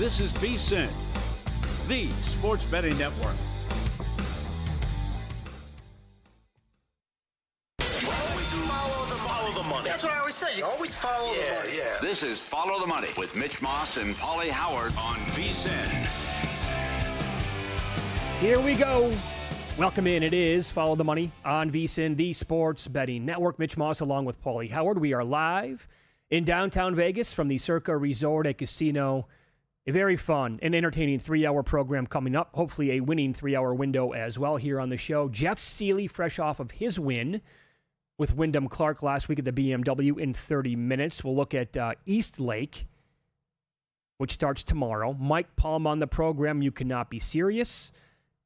This is VSiN, the sports betting network. Follow the money. That's what I always say. You always follow the money. Yeah. This is Follow the Money with Mitch Moss and Paulie Howard on VSiN. Here we go. Welcome in. It is Follow the Money on VSiN, the sports betting network. Mitch Moss along with Paulie Howard. We are live in downtown Vegas from the Circa Resort and Casino. A very fun and entertaining 3-hour program coming up. Hopefully a winning 3-hour window as well here on the show. Jeff Seeley, fresh off of his win with Wyndham Clark last week at the BMW in 30 minutes. We'll look at East Lake, which starts tomorrow. Mike Palm on the program. You cannot be serious.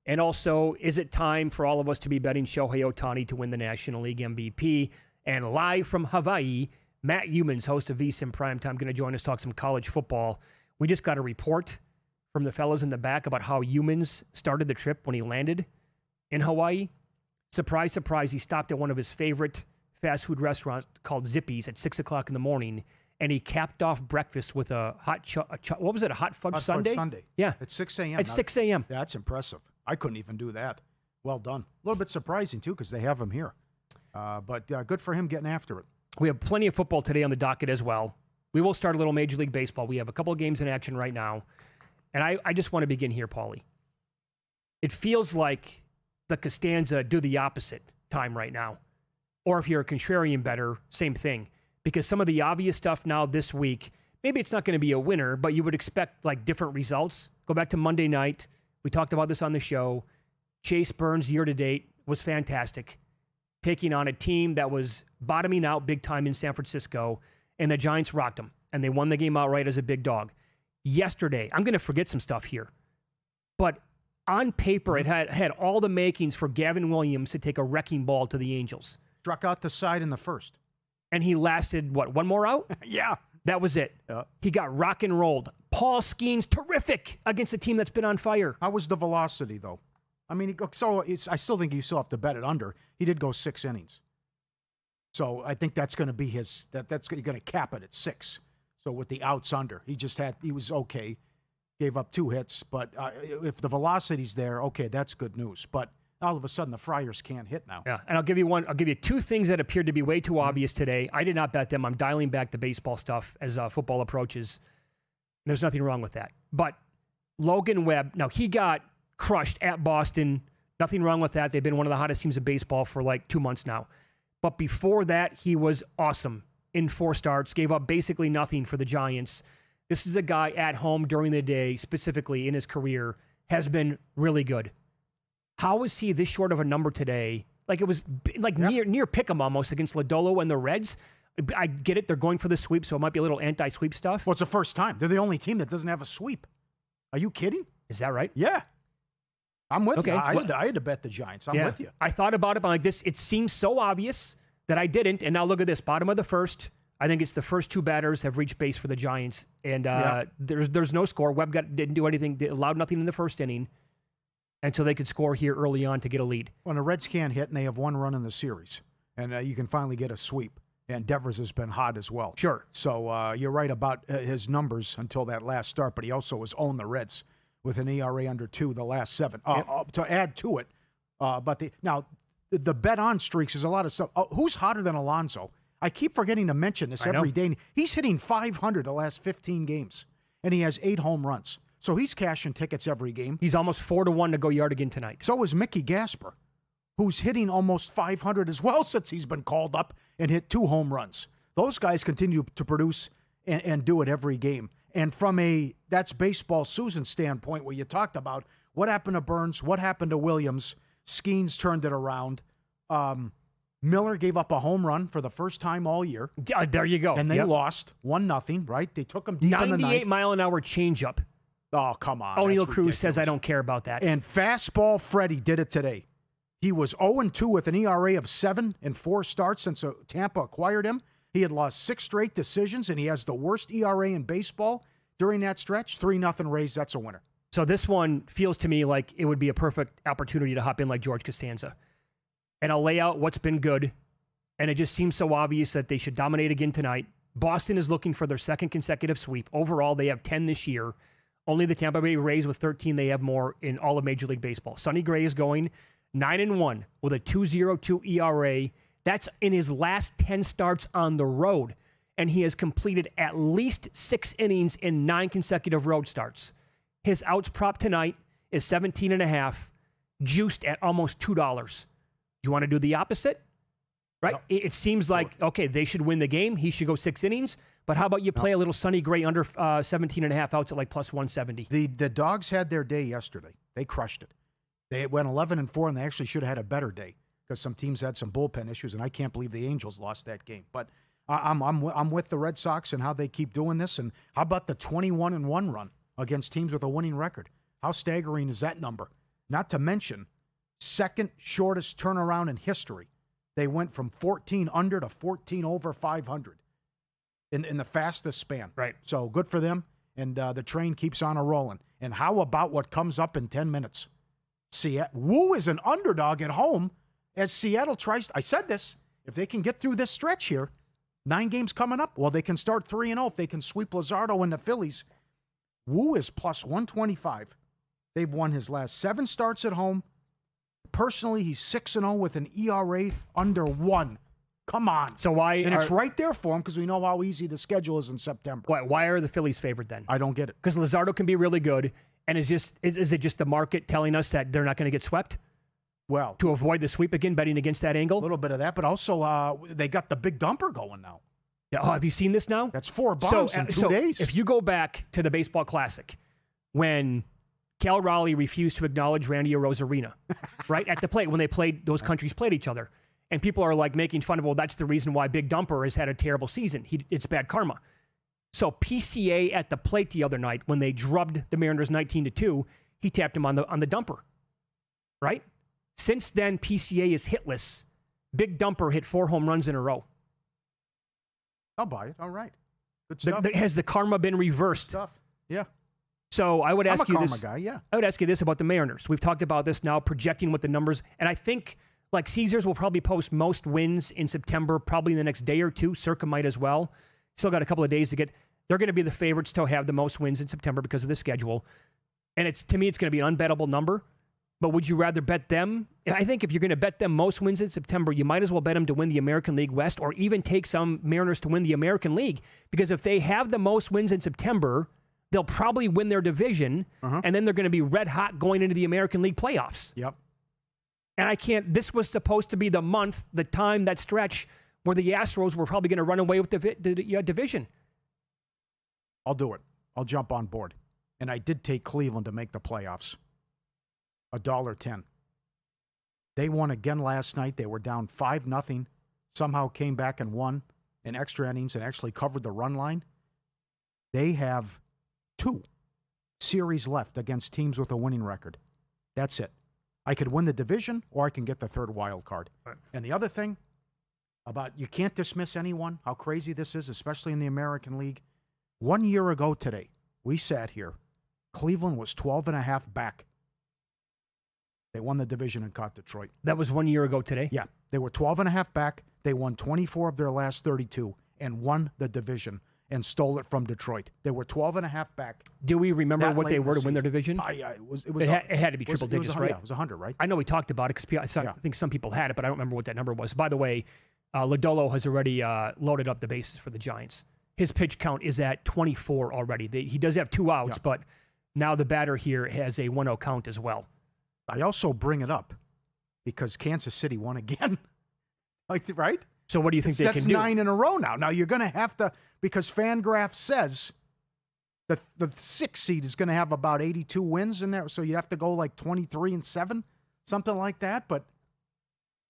And also, is it time for all of us to be betting Shohei Ohtani to win the National League MVP? And live from Hawaii, Matt Humans, host of VSiN Primetime, going to join us, talk some college football. We just got a report from the fellows in the back about how Humans started the trip when he landed in Hawaii. Surprise, surprise, he stopped at one of his favorite fast food restaurants called Zippy's at 6 o'clock in the morning, and he capped off breakfast with a what was it, a hot fudge sundae? Fudge sundae. Yeah. At 6 a.m. At 6 a.m. Yeah, that's impressive. I couldn't even do that. Well done. A little bit surprising, too, because they have him here. But good for him getting after it. We have plenty of football today on the docket as well. We will start a little Major League Baseball. We have a couple of games in action right now. And I just want to begin here, Paulie. It feels like the Costanza do the opposite time right now. Or if you're a contrarian bettor, same thing. Because some of the obvious stuff now this week, maybe it's not going to be a winner, but you would expect like different results. Go back to Monday night. We talked about this on the show. Chase Burns year to date was fantastic. Taking on a team that was bottoming out big time in San Francisco. And the Giants rocked them, and they won the game outright as a big dog. Yesterday, I'm going to forget some stuff here, but on paper, it had all the makings for Gavin Williams to take a wrecking ball to the Angels. Struck out the side in the first. And he lasted, one more out? Yeah. That was it. Yeah. He got rock and rolled. Paul Skeens, terrific against a team that's been on fire. How was the velocity, though? I mean, I still think you still have to bet it under. He did go 6 innings. So I think that's going to be that's going to cap it at 6. So with the outs under, he was okay, gave up 2 hits, but if the velocity's there, okay, that's good news. But all of a sudden the Friars can't hit now. Yeah, and I'll give you 2 things that appeared to be way too obvious today. I did not bet them. I'm dialing back the baseball stuff as football approaches. There's nothing wrong with that. But Logan Webb, now he got crushed at Boston. Nothing wrong with that. They've been one of the hottest teams of baseball for like 2 months now. But before that, he was awesome in 4 starts, gave up basically nothing for the Giants. This is a guy at home during the day, specifically in his career, has been really good. How is he this short of a number today? Like it was like near pick 'em almost against Lodolo and the Reds. I get it. They're going for the sweep, so it might be a little anti-sweep stuff. Well, it's the first time. They're the only team that doesn't have a sweep. Are you kidding? Is that right? Yeah. I'm with Okay. you. I had to bet the Giants. I'm with you. I thought about it, but like this, it seems so obvious that I didn't. And now look at this, bottom of the first. I think it's the first 2 batters have reached base for the Giants, and there's no score. Webb didn't do anything, allowed nothing in the first inning, until they could score here early on to get a lead. When the Reds can't hit, and they have 1 run in the series, and you can finally get a sweep. And Devers has been hot as well. Sure. So you're right about his numbers until that last start, but he also has owned the Reds with an ERA under 2 the last 7. To add to it, but the bet on streaks is a lot of stuff. Who's hotter than Alonso? I keep forgetting to mention this every day. He's hitting 500 the last 15 games, and he has 8 home runs. So he's cashing tickets every game. He's almost 4-1 to go yard again tonight. So is Mickey Gasper, who's hitting almost 500 as well since he's been called up and hit 2 home runs. Those guys continue to produce and do it every game. And from that's baseball Susan standpoint, where you talked about what happened to Burns, what happened to Williams, Skeens turned it around. Miller gave up a home run for the first time all year. There you go. And they lost 1-0, right? They took him deep in the ninth. 98-mile-an-hour changeup. Oh, come on. O'Neill Cruz says, I don't care about that. And fastball Freddie did it today. He was 0-2 with an ERA of 7 in 4 starts since Tampa acquired him. He had lost 6 straight decisions, and he has the worst ERA in baseball during that stretch. 3-0 Rays, that's a winner. So this one feels to me like it would be a perfect opportunity to hop in like George Costanza. And I'll lay out what's been good, and it just seems so obvious that they should dominate again tonight. Boston is looking for their 2nd consecutive sweep. Overall, they have 10 this year. Only the Tampa Bay Rays with 13, they have more in all of Major League Baseball. Sonny Gray is going 9-1 with a 2.02 ERA. That's in his last 10 starts on the road, and he has completed at least 6 innings in 9 consecutive road starts. His outs prop tonight is 17.5, juiced at almost $2. You want to do the opposite? Right? No. It seems like, okay, they should win the game. He should go 6 innings. But how about you play a little Sonny Gray under 17.5 outs at like plus 170? The Dogs had their day yesterday. They crushed it. They went 11-4, and they actually should have had a better day because some teams had some bullpen issues, and I can't believe the Angels lost that game. But I'm with the Red Sox and how they keep doing this. And how about the 21-1 run against teams with a winning record? How staggering is that number? Not to mention, second shortest turnaround in history. They went from 14 under to 14 over 500 in the fastest span. Right. So good for them, and the train keeps on a-rolling. And how about what comes up in 10 minutes? Woo is an underdog at home as Seattle tries. I said this. If they can get through this stretch here, 9 games coming up, well, they can start 3-0 if they can sweep Luzardo and the Phillies. Woo is plus 125. They've won his last 7 starts at home. Personally, he's 6-0 with an ERA under 1. Come on. So why? And it's right there for him because we know how easy the schedule is in September. Why are the Phillies favored then? I don't get it. Because Luzardo can be really good, and is it just the market telling us that they're not going to get swept? Well, to avoid the sweep again, betting against that angle? A little bit of that, but also they got the big dumper going now. Yeah, have you seen this now? That's 4 bombs in 2 days. If you go back to the Baseball Classic, when Cal Raleigh refused to acknowledge Randy Arozarena, right, at the plate when those countries played each other. And people are like making fun of, well, that's the reason why Big Dumper has had a terrible season. It's bad karma. So PCA at the plate the other night, when they drubbed the Mariners 19-2, he tapped him on the dumper, right? Since then, PCA is hitless. Big Dumper hit 4 home runs in a row. I'll buy it. All right. Good stuff. Has the karma been reversed? Good stuff. Yeah. So I would ask you this. I'm a karma guy, yeah. I would ask you this about the Mariners. We've talked about this now, projecting what the numbers, and I think like Caesars will probably post most wins in September, probably in the next day or two. Circa might as well. Still got a couple of days to get. They're going to be the favorites to have the most wins in September because of the schedule. And to me, it's going to be an unbettable number. But would you rather bet them? I think if you're going to bet them most wins in September, you might as well bet them to win the American League West or even take some Mariners to win the American League. Because if they have the most wins in September, they'll probably win their division. And then they're going to be red hot going into the American League playoffs. Yep. And this was supposed to be the month, the time, that stretch where the Astros were probably going to run away with the division. I'll do it. I'll jump on board. And I did take Cleveland to make the playoffs. $1.10. They won again last night. They were down 5-0. Somehow came back and won in extra innings and actually covered the run line. They have 2 series left against teams with a winning record. That's it. I could win the division or I can get the 3rd wild card. Right. And the other thing about you can't dismiss anyone, how crazy this is, especially in the American League. 1 year ago today, we sat here. Cleveland was 12.5 back. They won the division and caught Detroit. That was 1 year ago today? Yeah. They were 12.5 back. They won 24 of their last 32 and won the division and stole it from Detroit. They were 12.5 back. Do we remember what they were to win their division? It had to be triple digits, right? Yeah, it was 100, right? I know we talked about it because I think some people had it, but I don't remember what that number was. By the way, Lodolo has already loaded up the bases for the Giants. His pitch count is at 24 already. He does have 2 outs, but now the batter here has a 1-0 count as well. I also bring it up because Kansas City won again. Right? So what do you think they can do? That's 9 in a row now. Now you're going to have to, because Fangraphs says the 6th seed is going to have about 82 wins in there. So you have to go like 23-7, something like that. But,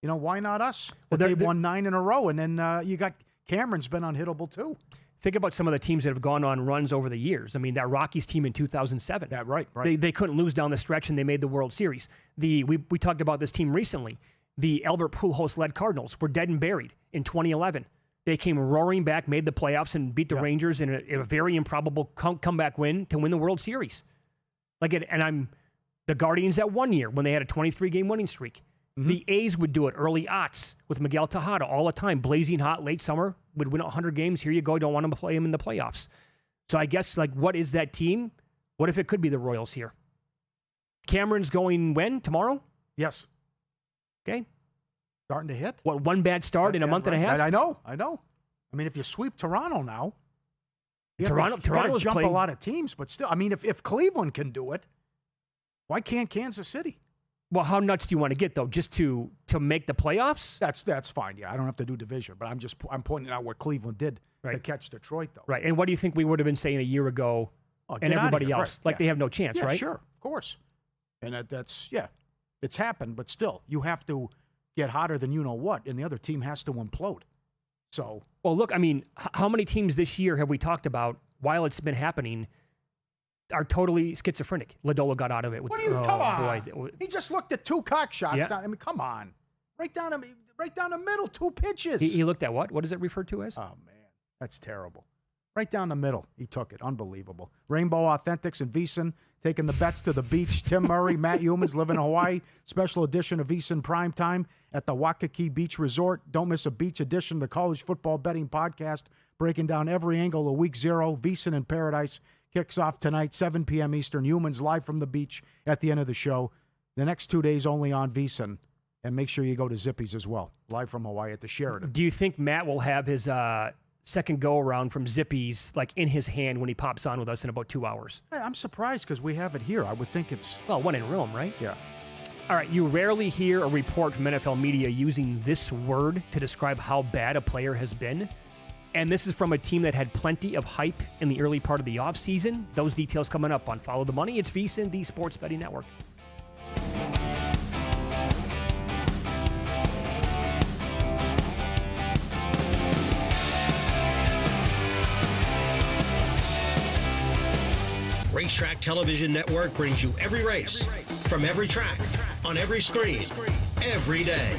why not us? Well, they've won 9 in a row. And then you got Cameron's been unhittable too. Think about some of the teams that have gone on runs over the years. I mean, that Rockies team in 2007. Yeah, right. They couldn't lose down the stretch, and they made the World Series. We talked about this team recently. The Albert Pujols-led Cardinals were dead and buried in 2011. They came roaring back, made the playoffs, and beat the Rangers in a very improbable comeback win to win the World Series. The Guardians that 1 year when they had a 23-game winning streak. Mm-hmm. The A's would do it early aughts with Miguel Tejada all the time, blazing hot, late summer, would win 100 games. Here you go. Don't want to play him in the playoffs. So I guess, what is that team? What if it could be the Royals here? Cameron's going when? Tomorrow? Yes. Okay. Starting to hit. What, one bad start in a month and a half? I know. I mean, if you sweep Toronto now, Toronto's jump playing a lot of teams, but still, I mean, if Cleveland can do it, why can't Kansas City? Well, how nuts do you want to get, though, just to make the playoffs? That's fine. Yeah, I don't have to do division, but I'm pointing out what Cleveland did to catch Detroit, though. Right. And what do you think we would have been saying a year ago and everybody else? Right. They have no chance, right? Sure, of course. And it's happened, but still, you have to get hotter than you know what, and the other team has to implode. So, well, look, I mean, how many teams this year have we talked about while it's been happening are totally schizophrenic? Lodolo got out of it. Come on. Boy. He just looked at 2 cock shots. Yeah. Down. I mean, come on. Right down the middle, 2 pitches. He looked at what? What is it referred to as? Oh, man. That's terrible. Right down the middle. He took it. Unbelievable. Rainbow Authentics and VSiN taking the bets to the beach. Tim Murray, Matt Humans live in Hawaii. Special edition of VSiN Primetime at the Waikiki Beach Resort. Don't miss a beach edition of the College Football Betting Podcast, breaking down every angle of Week 0. VSiN in Paradise kicks off tonight, 7 p.m. Eastern. Humans live from the beach at the end of the show. The next 2 days only on VSiN. And make sure you go to Zippy's as well, live from Hawaii at the Sheraton. Do you think Matt will have his second go-around from Zippy's like in his hand when he pops on with us in about 2 hours? Hey, I'm surprised because we have it here. I would think it's... Well, one in Rome, right? Yeah. All right, you rarely hear a report from NFL media using this word to describe how bad a player has been. And this is from a team that had plenty of hype in the early part of the offseason. Those details coming up on Follow the Money. It's VSiN, the Sports Betting Network. Racetrack Television Network brings you every race, from every track, on every screen, every day.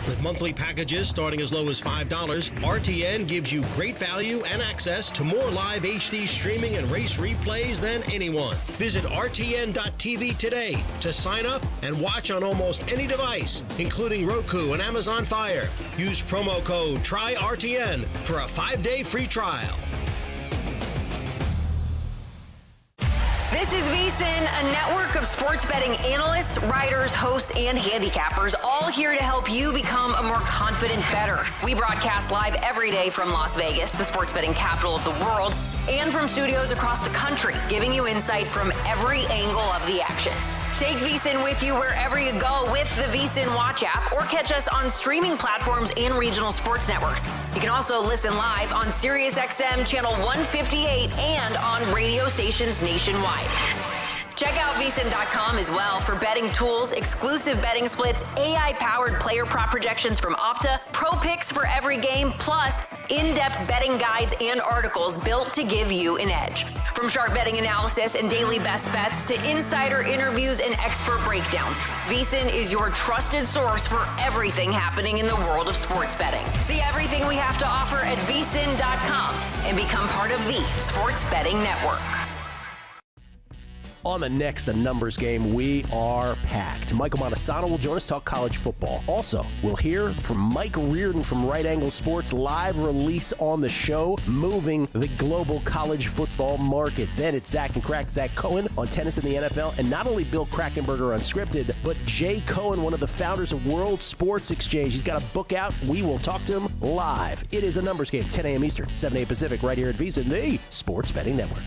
With monthly packages starting as low as $5, RTN gives you great value and access to more live HD streaming and race replays than anyone. Visit RTN.tv today to sign up and watch on almost any device, including Roku and Amazon Fire. Use promo code TRYRTN for a 5-day free trial. This is VSiN, a network of sports betting analysts, writers, hosts, and handicappers, all here to help you become a more confident bettor. We broadcast live every day from Las Vegas, the sports betting capital of the world, and from studios across the country, giving you insight from every angle of the action. Take VSiN with you wherever you go with the VSiN Watch app, or catch us on streaming platforms and regional sports networks. You can also listen live on SiriusXM Channel 158 and on radio stations nationwide. Check out VSiN.com as well for betting tools, exclusive betting splits, AI-powered player prop projections from Opta, pro picks for every game, plus in-depth betting guides and articles built to give you an edge. From sharp betting analysis and daily best bets to insider interviews and expert breakdowns, VSiN is your trusted source for everything happening in the world of sports betting. See everything we have to offer at VSiN.com and become part of the Sports Betting Network. On the next A Numbers Game, we are packed. Michael Montesano will join us, talk college football. Also, we'll hear from Mike Reardon from Right Angle Sports, live release on the show, moving the global college football market. Then it's Zach Cohen on tennis in the NFL, and not only Bill Krackenberger Unscripted, but Jay Cohen, one of the founders of World Sports Exchange. He's got a book out. We will talk to him live. It is A Numbers Game, 10 a.m. Eastern, 7 a.m. Pacific, right here at VSiN, the Sports Betting Network.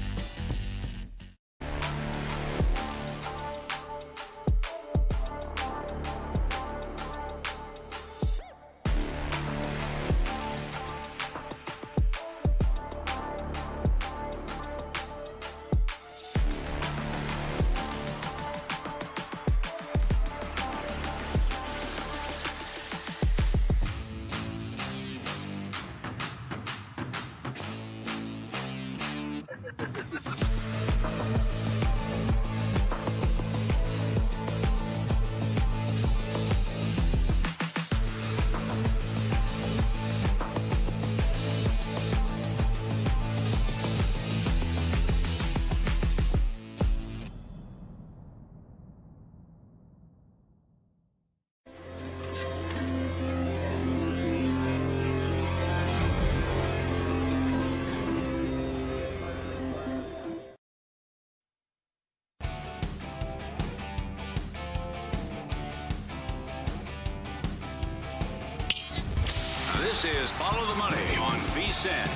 This is Follow the Money on VSiN.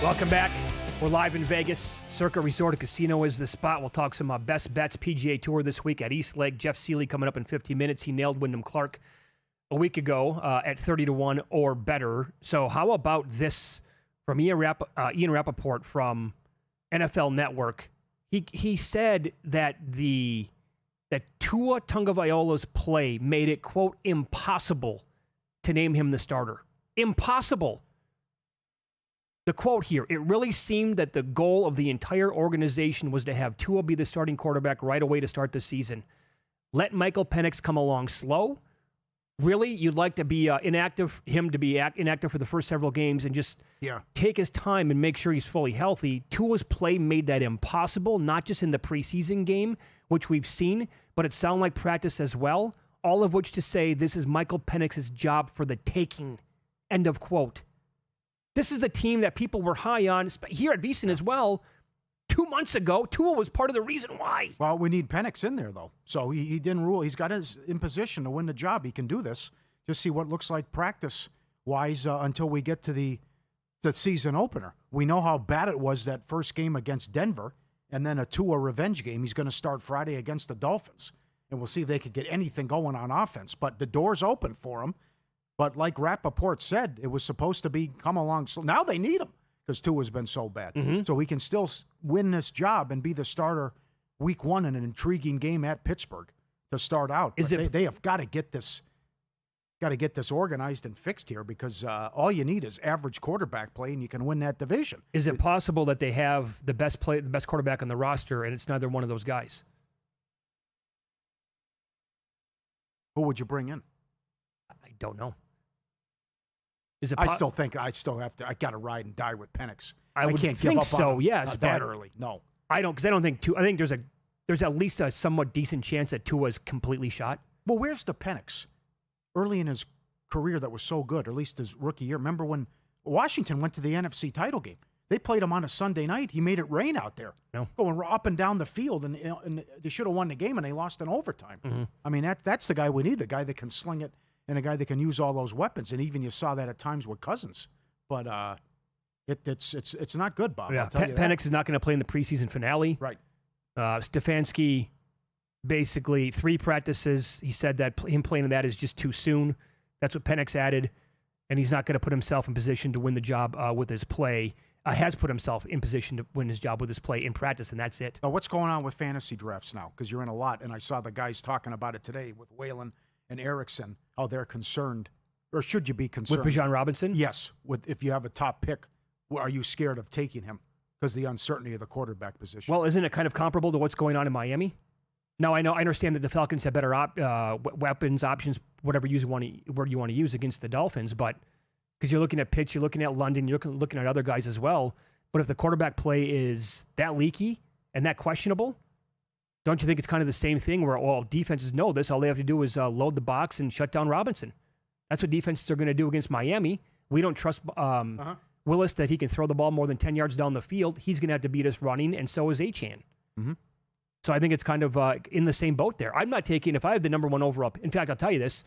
Welcome back. We're live in Vegas. Circa Resort and Casino is the spot. We'll talk some best bets PGA Tour this week at East Lake. Jeff Seeley coming up in 50 minutes. He nailed Wyndham Clark a week ago at 30-1 or better. So how about this from Ian Rappaport from NFL Network? He said that Tua Tagovailoa's play made it, quote, impossible to name him the starter. Impossible. The quote here, it really seemed that the goal of the entire organization was to have Tua be the starting quarterback right away to start the season. Let Michael Penix come along slow. Really, you'd like to be inactive for the first several games and just take his time and make sure he's fully healthy. Tua's play made that impossible, not just in the preseason game, which we've seen, but it sounded like practice as well. All of which to say this is Michael Penix's job for the taking. End of quote. This is a team that people were high on here at VSiN as well. 2 months ago, Tua was part of the reason why. Well, we need Penix in there, though. So he didn't rule. He's got his in position to win the job. He can do this. Just see what it looks like practice-wise until we get to the season opener. We know how bad it was that first game against Denver, and then a Tua revenge game. He's going to start Friday against the Dolphins, and we'll see if they could get anything going on offense. But the door's open for him. But like Rappaport said, it was supposed to be come along. So now they need him because Tua's been so bad. Mm-hmm. So he can still win this job and be the starter week one in an intriguing game at Pittsburgh to start out. They have got to get this organized and fixed here because all you need is average quarterback play and you can win that division. Is it possible that they have the best quarterback on the roster and it's neither one of those guys? Who would you bring in? I don't know. I got to ride and die with Penix. I can't think give up so. On yes, that early. No, I don't, because I don't think I think there's at least a somewhat decent chance that Tua's completely shot. Well, where's the Penix early in his career that was so good, or at least his rookie year? Remember when Washington went to the NFC title game? They played him on a Sunday night. He made it rain out there, going up and down the field, and they should have won the game, and they lost in overtime. Mm-hmm. I mean, that's the guy we need, the guy that can sling it. And a guy that can use all those weapons, and even you saw that at times with Cousins. But it's not good, Bob. Yeah, Penix is not going to play in the preseason finale. Right. Stefanski, basically 3 practices. He said that him playing in that is just too soon. That's what Penix added, and he's not going to put himself in position to win the job with his play. Has put himself in position to win his job with his play in practice, and that's it. Now, what's going on with fantasy drafts now? Because you're in a lot, and I saw the guys talking about it today with Whalen and Erickson, how they're concerned, or should you be concerned? With Bijan Robinson? Yes. If you have a top pick, are you scared of taking him because the uncertainty of the quarterback position? Well, isn't it kind of comparable to what's going on in Miami? Now, I understand that the Falcons have better weapons, options, whatever you want to use against the Dolphins, but because you're looking at Pitts, you're looking at London, you're looking at other guys as well. But if the quarterback play is that leaky and that questionable, don't you think it's kind of the same thing where all defenses know this? All they have to do is load the box and shut down Robinson. That's what defenses are going to do against Miami. We don't trust Willis that he can throw the ball more than 10 yards down the field. He's going to have to beat us running, and so is Achane. Mm-hmm. So I think it's kind of in the same boat there. I'm not taking, if I have the number one overall. In fact, I'll tell you this.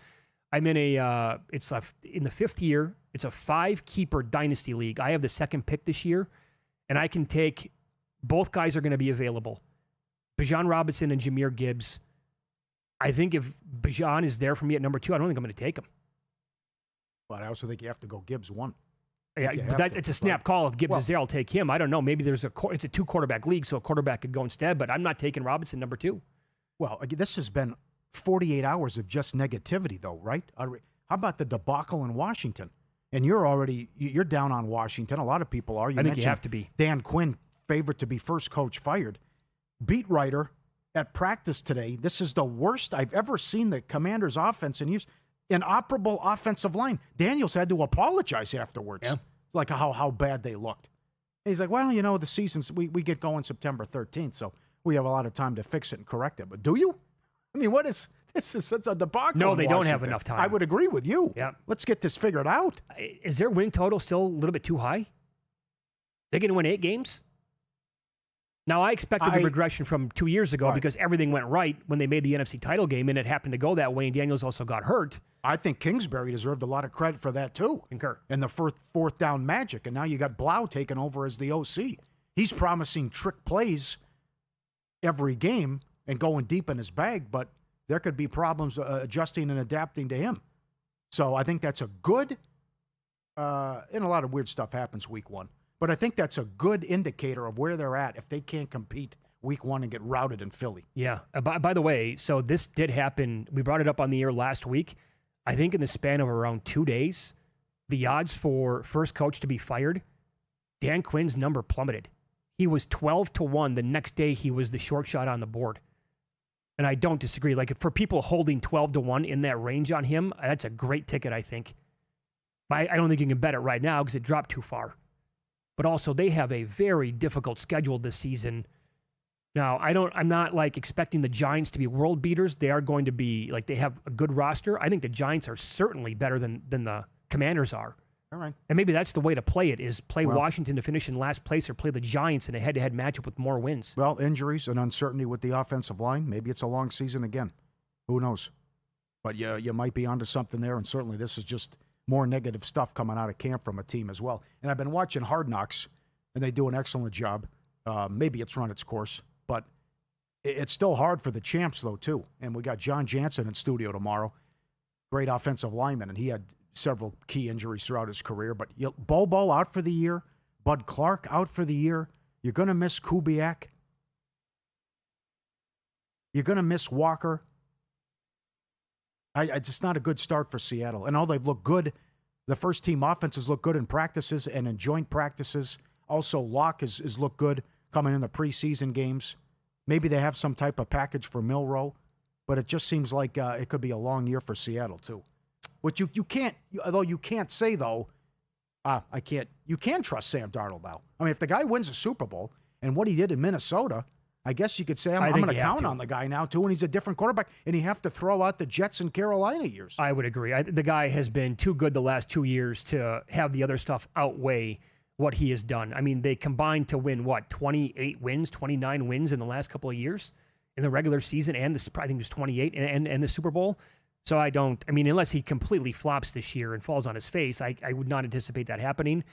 I'm in in the 5th year. It's a 5-keeper dynasty league. I have the 2nd pick this year, and I can take, both guys are going to be available. Bijan Robinson and Jahmyr Gibbs. I think if Bijan is there for me at number 2, I don't think I'm going to take him. But I also think you have to go Gibbs 1. Yeah, but it's a snap call. If Gibbs is there, I'll take him. I don't know. Maybe it's a 2-quarterback league, so a quarterback could go instead. But I'm not taking Robinson number 2. Well, this has been 48 hours of just negativity, though, right? How about the debacle in Washington? And you're down on Washington. A lot of people are. I think you have to be. Dan Quinn, favorite to be first coach fired. Beat writer at practice today. This is the worst I've ever seen the Commanders' offense and use inoperable offensive line. Daniels had to apologize afterwards. Yeah. Like how bad they looked. He's like, well, the season's we get going September 13th, so we have a lot of time to fix it and correct it. But do you? I mean, this is such a debacle. No, they don't have enough time. I would agree with you. Yeah. Let's get this figured out. Is their win total still a little bit too high? They're going to win 8 games? Now, I expected the regression from 2 years ago because everything went right when they made the NFC title game, and it happened to go that way, and Daniels also got hurt. I think Kingsbury deserved a lot of credit for that, too. Concur. And the fourth down magic, and now you got Blau taking over as the OC. He's promising trick plays every game and going deep in his bag, but there could be problems adjusting and adapting to him. So I think that's a good, and a lot of weird stuff happens week one. But I think that's a good indicator of where they're at if they can't compete week one and get routed in Philly. Yeah. By the way, so this did happen. We brought it up on the air last week. I think in the span of around 2 days, the odds for first coach to be fired, Dan Quinn's number plummeted. He was 12-1. The next day, he was the short shot on the board. And I don't disagree. Like, for people holding 12-1 in that range on him, that's a great ticket, I think. I don't think you can bet it right now because it dropped too far. But also, they have a very difficult schedule this season. Now, I'm not like expecting the Giants to be world beaters. They are going to be like, they have a good roster. I think the Giants are certainly better than the Commanders are. All right. And maybe that's the way to play it, is play Washington to finish in last place or play the Giants in a head-to-head matchup with more wins. Well, injuries and uncertainty with the offensive line. Maybe it's a long season again. Who knows? But you might be onto something there, and certainly this is just more negative stuff coming out of camp from a team as well. And I've been watching Hard Knocks, and they do an excellent job. Maybe it's run its course, but it's still hard for the champs, though, too. And we got John Jansen in studio tomorrow, great offensive lineman, and he had several key injuries throughout his career. But Bobo out for the year, Bud Clark out for the year. You're going to miss Kubiak. You're going to miss Walker. It's just not a good start for Seattle. And they've looked good. The first team offenses look good in practices and in joint practices. Also, Locke has looked good coming in the preseason games. Maybe they have some type of package for Milroe, but it just seems like it could be a long year for Seattle too. Which you can't, although you can't say though, you can trust Sam Darnold now. I mean, if the guy wins a Super Bowl and what he did in Minnesota, I guess you could say I'm going to count on the guy now, too, and he's a different quarterback, and you have to throw out the Jets and Carolina years. I would agree. The guy has been too good the last 2 years to have the other stuff outweigh what he has done. I mean, they combined to win, 28 wins, 29 wins in the last couple of years in the regular season, and I think it was 28, and the Super Bowl. So unless he completely flops this year and falls on his face, I would not anticipate that happening.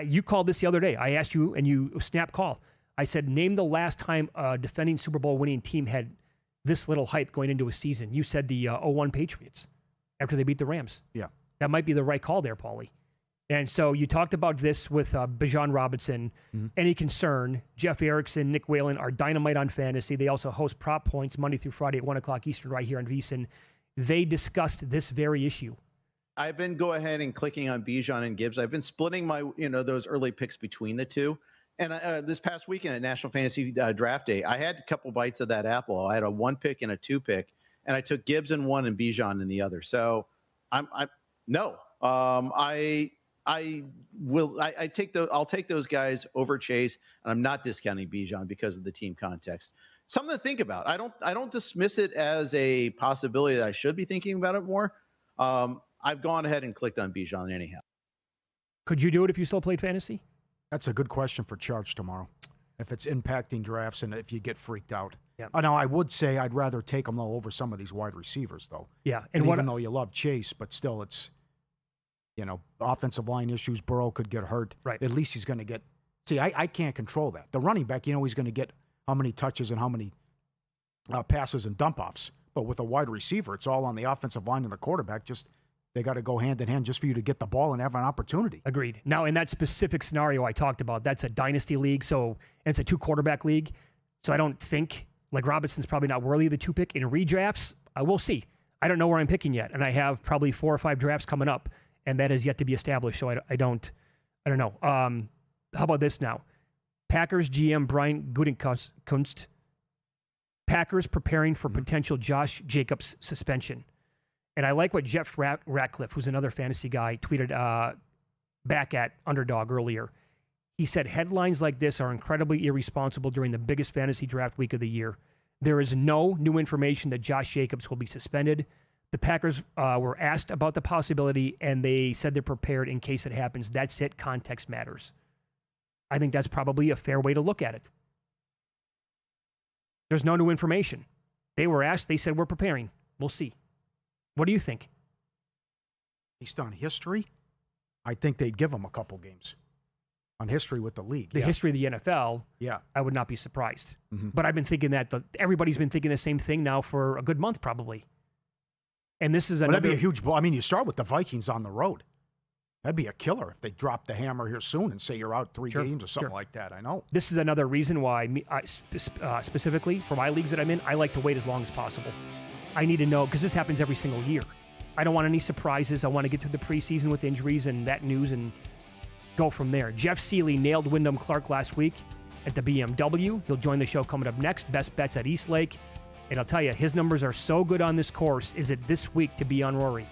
You called this the other day. I asked you, and you snap call. I said, name the last time a defending Super Bowl winning team had this little hype going into a season. You said the 0-1 Patriots after they beat the Rams. Yeah. That might be the right call there, Paulie. And so you talked about this with Bijan Robinson. Mm-hmm. Any concern? Jeff Erickson, Nick Whalen are dynamite on fantasy. They also host Prop Points Monday through Friday at 1 o'clock Eastern right here on VSiN. They discussed this very issue. I've been go ahead and clicking on Bijan and Gibbs. I've been splitting my, those early picks between the two. And this past weekend at National Fantasy Draft Day, I had a couple bites of that apple. I had a 1 pick and a 2 pick, and I took Gibbs in one and Bijan in the other. So I'll take those guys over Chase, and I'm not discounting Bijan because of the team context. Something to think about. I don't dismiss it as a possibility that I should be thinking about it more. I've gone ahead and clicked on Bijan anyhow. Could you do it if you still played fantasy? That's a good question for Charge tomorrow. If it's impacting drafts and if you get freaked out. Yeah. Now, I would say I'd rather take them over some of these wide receivers, though. Yeah. And even though you love Chase, but still it's, offensive line issues. Burrow could get hurt. Right. At least he's going to get. See, I can't control that. The running back, he's going to get how many touches and how many passes and dump-offs. But with a wide receiver, it's all on the offensive line and the quarterback. They got to go hand in hand just for you to get the ball and have an opportunity. Agreed. Now, in that specific scenario I talked about, that's a dynasty league, and it's a 2-quarterback league. So I don't think, Robinson's probably not worthy of the 2 pick. In redrafts, we'll see. I don't know where I'm picking yet, and I have probably 4 or 5 drafts coming up, and that is yet to be established. So I don't know. How about this now? Packers GM Brian Gutekunst. Packers preparing for potential Josh Jacobs suspension. And I like what Jeff Ratcliffe, who's another fantasy guy, tweeted back at Underdog earlier. He said, headlines like this are incredibly irresponsible during the biggest fantasy draft week of the year. There is no new information that Josh Jacobs will be suspended. The Packers were asked about the possibility, and they said they're prepared in case it happens. That's it. Context matters. I think that's probably a fair way to look at it. There's no new information. They were asked. They said, we're preparing. We'll see. What do you think? Based on history, I think they'd give him a couple games. On history with the league. The history of the NFL, yeah, I would not be surprised. Mm-hmm. But I've been thinking that everybody's been thinking the same thing now for a good month probably. And this is another... That'd be a huge blow. I mean, you start with the Vikings on the road. That'd be a killer if they drop the hammer here soon and say you're out 3 games or something like that. I know. This is another reason why, specifically for my leagues that I'm in, I like to wait as long as possible. I need to know, because this happens every single year. I don't want any surprises. I want to get through the preseason with injuries and that news and go from there. Jeff Seeley nailed Wyndham Clark last week at the BMW. He'll join the show coming up next. Best bets at East Lake. And I'll tell you, his numbers are so good on this course. Is it this week to be on Rory?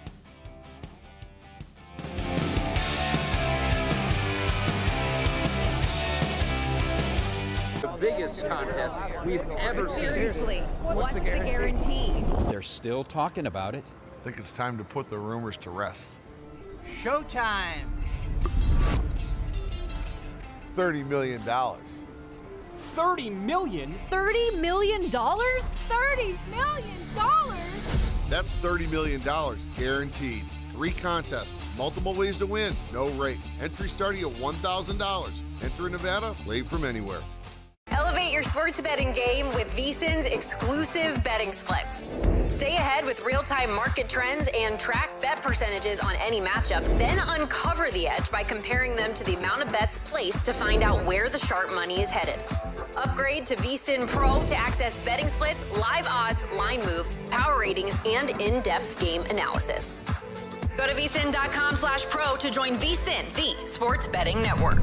The biggest contest we've ever seen. Seriously, what's the guarantee? They're still talking about it. I think it's time to put the rumors to rest. Showtime. $30 million. $30 million? $30 million? $30 million? That's $30 million guaranteed. 3 contests, multiple ways to win, no rate. Entry starting at $1,000. Enter in Nevada, play from anywhere. Elevate your sports betting game with VSiN's exclusive betting splits. Stay ahead with real-time market trends and track bet percentages on any matchup. Then uncover the edge by comparing them to the amount of bets placed to find out where the sharp money is headed. Upgrade to VSiN Pro to access betting splits, live odds, line moves, power ratings, and in-depth game analysis. Go to vsin.com/pro to join VSiN, the sports betting network.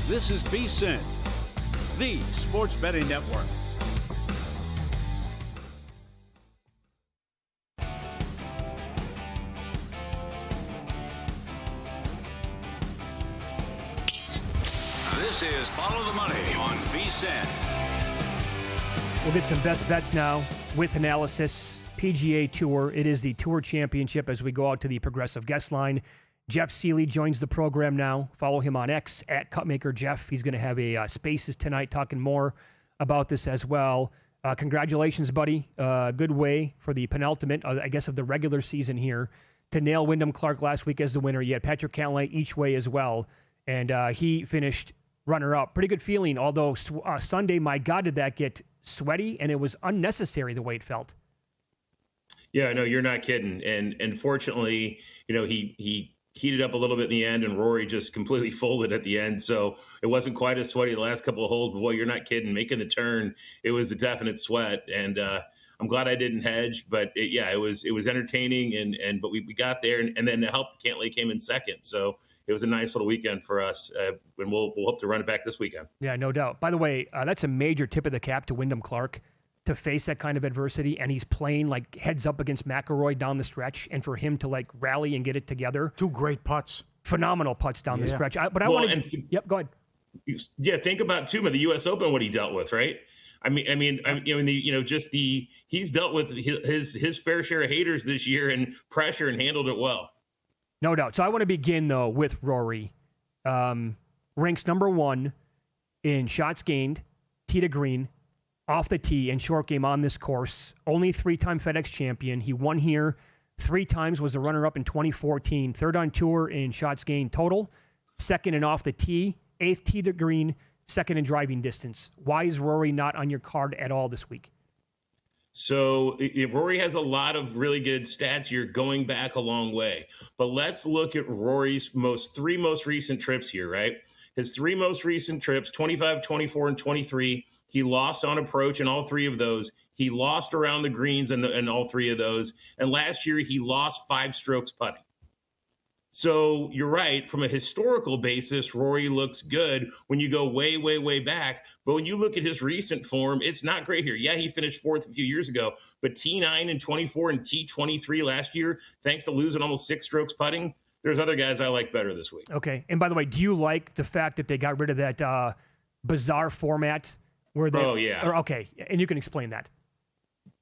This is VSiN, the sports betting network. is Follow the Money on VSiN. We'll get some best bets now with analysis. PGA Tour. It is the Tour Championship as we go out to the Progressive Guest Line. Jeff Seeley joins the program now. Follow him on X at Cupmaker Jeff. He's going to have a Spaces tonight talking more about this as well. Congratulations, buddy. Good way for the penultimate, I guess, of the regular season here to nail Wyndham Clark last week as the winner. You had Patrick Cantlay each way as well, and he finished runner-up. Pretty good feeling, although Sunday, my God, did that get sweaty, and it was unnecessary the way it felt. Yeah, no, you're not kidding. And fortunately, he heated up a little bit in the end, and Rory just completely folded at the end. So it wasn't quite as sweaty the last couple of holes, but boy, you're not kidding. Making the turn, it was a definite sweat. And I'm glad I didn't hedge, but it was entertaining. But we got there, and then the help Cantlay came in second. So it was a nice little weekend for us, and we'll hope to run it back this weekend. Yeah, no doubt. By the way, that's a major tip of the cap to Wyndham Clark to face that kind of adversity, and he's playing like heads up against McIlroy down the stretch, and for him to like rally and get it together. Two great putts. Phenomenal putts down the stretch. Yep, go ahead. Yeah, think about too the U.S. Open, what he dealt with, right? He's dealt with his fair share of haters this year and pressure and handled it well. No doubt. So I want to begin, though, with Rory. Ranks number 1 in shots gained, tee to green, off the tee, and short game on this course. Only 3-time FedEx champion. He won here 3 times, was a runner-up in 2014. 3rd on tour in shots gained total. 2nd in off the tee. 8th tee to green. 2nd in driving distance. Why is Rory not on your card at all this week? So Rory has a lot of really good stats here going back a long way. But let's look at Rory's 3 most recent trips here, right? His 3 most recent trips, 25, 24, and 23, he lost on approach in all 3 of those. He lost around the greens in all 3 of those. And last year, he lost 5 strokes putting. So you're right. From a historical basis, Rory looks good when you go way, way, way back. But when you look at his recent form, it's not great here. Yeah, he finished 4th a few years ago, but T9 and 24 and T23 last year, thanks to losing almost 6 strokes putting, there's other guys I like better this week. Okay. And by the way, do you like the fact that they got rid of that bizarre format where they? Oh, yeah. Okay. And you can explain that.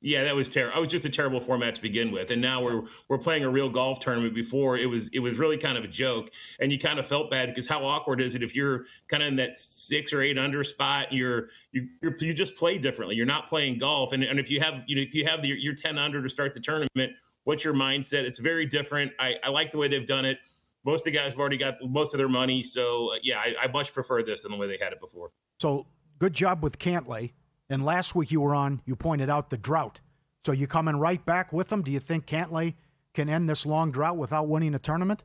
Yeah, that was terrible. It was just a terrible format to begin with, and now we're playing a real golf tournament. Before it was really kind of a joke, and you kind of felt bad because how awkward is it if you're kind of in that 6 or 8 under spot? You just play differently. You're not playing golf, and if you have your 10 under to start the tournament, what's your mindset? It's very different. I like the way they've done it. Most of the guys have already got most of their money, so I much prefer this than the way they had it before. So good job with Cantlay. And last week you pointed out the drought. So you coming right back with them? Do you think Cantlay can end this long drought without winning a tournament?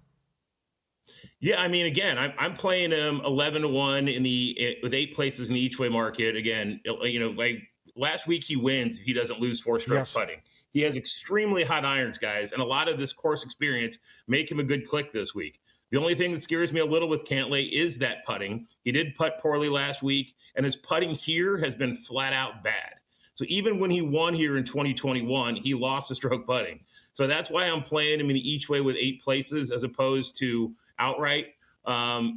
Yeah, again, I'm playing him 11-1 with 8 places in the each way market. Again, last week he wins if he doesn't lose 4 strokes putting. He has extremely hot irons, guys, and a lot of this course experience make him a good click this week. The only thing that scares me a little with Cantlay is that putting. He did putt poorly last week, and his putting here has been flat out bad. So even when he won here in 2021, he lost a stroke putting. So that's why I'm playing him in the each way with 8 places as opposed to outright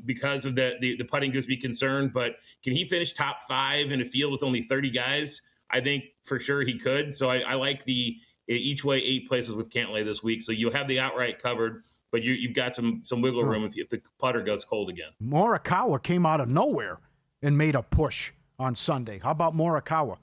because of the putting gives me concern. But can he finish top 5 in a field with only 30 guys? I think for sure he could. So I like the each way 8 places with Cantlay this week. So you'll have the outright covered. But you've got some wiggle room if the putter goes cold again. Morikawa came out of nowhere and made a push on Sunday. How about Morikawa?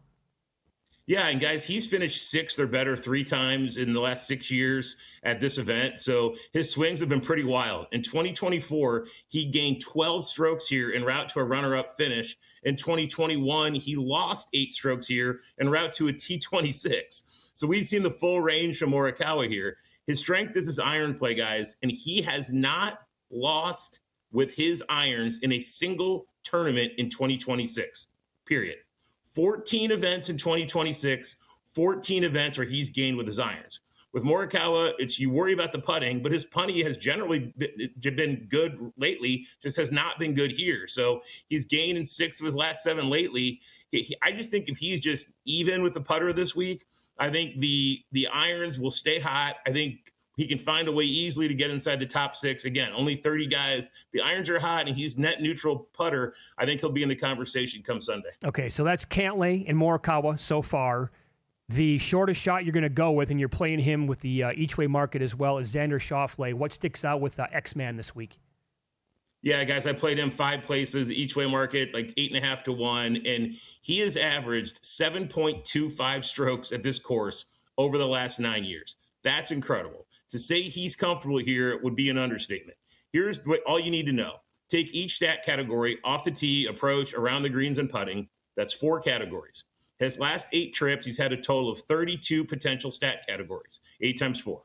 Yeah, and guys, he's finished 6th or better 3 times in the last 6 years at this event. So his swings have been pretty wild. In 2024, he gained 12 strokes here en route to a runner-up finish. In 2021, he lost 8 strokes here en route to a T26. So we've seen the full range from Morikawa here. His strength is his iron play, guys, and he has not lost with his irons in a single tournament in 2026, period. 14 events in 2026, 14 events where he's gained with his irons. With Morikawa, you worry about the putting, but his putting has generally been good lately, just has not been good here. So he's gained in 6 of his last 7 lately. I just think if he's just even with the putter this week, I think the irons will stay hot. I think he can find a way easily to get inside the top 6. Again, only 30 guys. The irons are hot, and he's net neutral putter. I think he'll be in the conversation come Sunday. Okay, so that's Cantlay and Morikawa so far. The shortest shot you're going to go with, and you're playing him with the each-way market as well, is Xander Schauffele. What sticks out with X-Man this week? Yeah, guys, I played him 5 places, each-way market, like 8.5 to 1, and he has averaged 7.25 strokes at this course over the last 9 years. That's incredible. To say he's comfortable here would be an understatement. Here's what all you need to know. Take each stat category: off the tee, approach, around the greens, and putting. That's 4 categories. His last 8 trips, he's had a total of 32 potential stat categories, 8 times 4.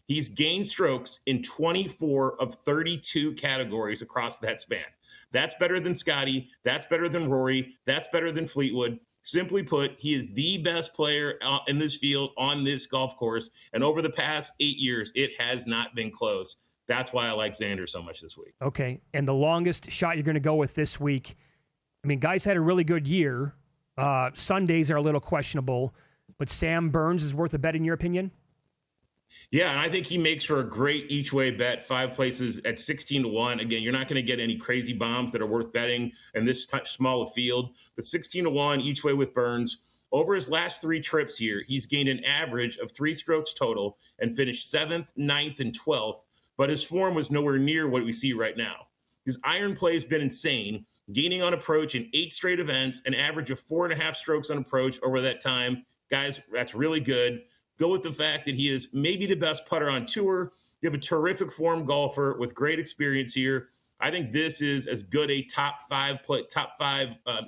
He's gained strokes in 24 of 32 categories across that span. That's better than Scotty. That's better than Rory. That's better than Fleetwood. Simply put, he is the best player in this field on this golf course. And over the past 8 years, it has not been close. That's why I like Xander so much this week. Okay. And the longest shot you're going to go with this week, I mean, guys had a really good year. Sundays are a little questionable, but Sam Burns is worth a bet in your opinion? Yeah, and I think he makes for a great each-way bet. 5 places at 16 to 1. Again, you're not going to get any crazy bombs that are worth betting in this small a field. But 16 to 1 each way with Burns. Over his last 3 trips here, he's gained an average of 3 strokes total and finished 7th, 9th, and 12th. But his form was nowhere near what we see right now. His iron play has been insane, gaining on approach in 8 straight events, an average of 4.5 strokes on approach over that time. Guys, that's really good. Go with the fact that he is maybe the best putter on tour. You have a terrific form golfer with great experience here. I think this is as good a top five